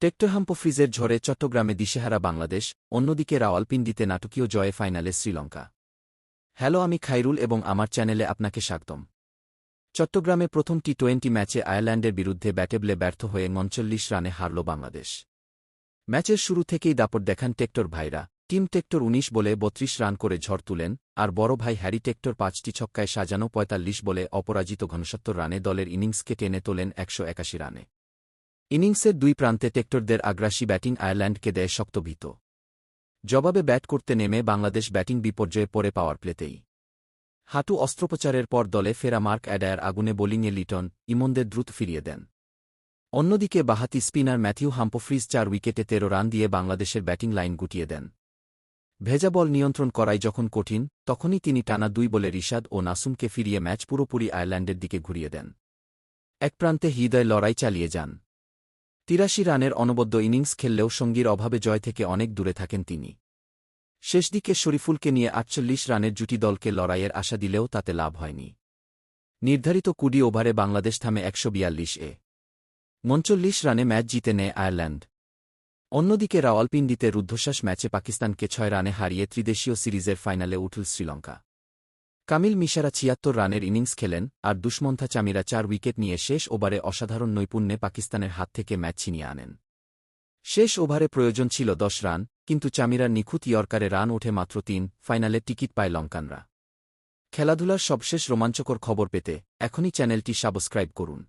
Tector হাম্পফ্রিজের ঝড়ে চট্টগ্রামে দিশেহারা বাংলাদেশ, অন্যদিকে রাওয়ালপিন্ডিতে নাটকীয় জয়ে ফাইনালে শ্রীলঙ্কা। হ্যালো, আমি খাইরুল এবং আমার চ্যানেলে আপনাকে স্বাগতম। চট্টগ্রামে প্রথম টি-20 ম্যাচে আয়ারল্যান্ডের বিরুদ্ধে ব্যাটেবলে ব্যর্থ হয়ে 39 রানে হারল বাংলাদেশ। ম্যাচের শুরু থেকেই দাপট দেখান টেক্টর ভাইরা। টিম টেক্টর 19 বলে 32 রান করে ঝড় তুলেন, আর বড় ভাই হ্যারি টেক্টর 5টি ছক্কায় সাজানো 45 বলে অপরাজিত 69 রানে দলের ইনিংসকে টেনে তোলেন 181 রানে। ইনিংসের দুই প্রান্তে টেক্টরদের আগ্রাসী ব্যাটিং আয়ারল্যান্ডকে দেয় শক্ত ভীত। জবাবে ব্যাট করতে নেমে বাংলাদেশ ব্যাটিং বিপর্যয়ে পড়ে পাওয়ার প্লেতেই। হাঁটু অস্ত্রোপচারের পর দলে ফেরা মার্ক অ্যাডায়ার আগুনে বোলিংয়ে লিটন, ইমনদের দ্রুত ফিরিয়ে দেন। অন্যদিকে বাঁহাতি স্পিনার ম্যাথিউ হাম্পফ্রিজ 4 উইকেটে 13 রান দিয়ে বাংলাদেশের ব্যাটিং লাইন গুটিয়ে দেন। ভেজা বল নিয়ন্ত্রণ করাই যখন কঠিন, তখনই তিনি টানা 2 বলে রিশাদ ও নাসুমকে ফিরিয়ে ম্যাচ পুরোপুরি আয়ারল্যান্ডের দিকে ঘুরিয়ে দেন। এক প্রান্তে হৃদয় লড়াই চালিয়ে যান। 83 রানের অনবদ্য ইনিংস খেললেও সঙ্গীর অভাবে জয় থেকে অনেক দূরে থাকেন তিনি। শেষদিকে শরীফুলকে নিয়ে 48 রানের জুটি দলকে লড়াইয়ের আশা দিলেও তাতে লাভ হয়নি। নির্ধারিত 20 ওভারে বাংলাদেশ থামে 142 এ। 39 রানে ম্যাচ জিতে নেয় আয়ারল্যান্ড। অন্যদিকে রাওয়ালপিন্ডিতে রুদ্ধশ্বাস ম্যাচে পাকিস্তানকে 6 রানে হারিয়ে ত্রিদেশীয় সিরিজের ফাইনালে উঠল শ্রীলঙ্কা। কামিল মিশারা 76 রানের ইনিংস খেলেন, আর দুষ্মন্থা চামিরা 4 উইকেট নিয়ে শেষ ওভারে অসাধারণ নৈপুণ্যে পাকিস্তানের হাত থেকে ম্যাচ ছিনিয়ে আনেন। শেষ ওভারে প্রয়োজন ছিল 10 রান, কিন্তু চামিরার নিখুঁত ইয়র্কারে রান ওঠে মাত্র 3। ফাইনালে টিকিট পায় লঙ্কানরা। খেলাধুলার সবশেষ রোমাঞ্চকর খবর পেতে এখনই চ্যানেলটি সাবস্ক্রাইব করুন।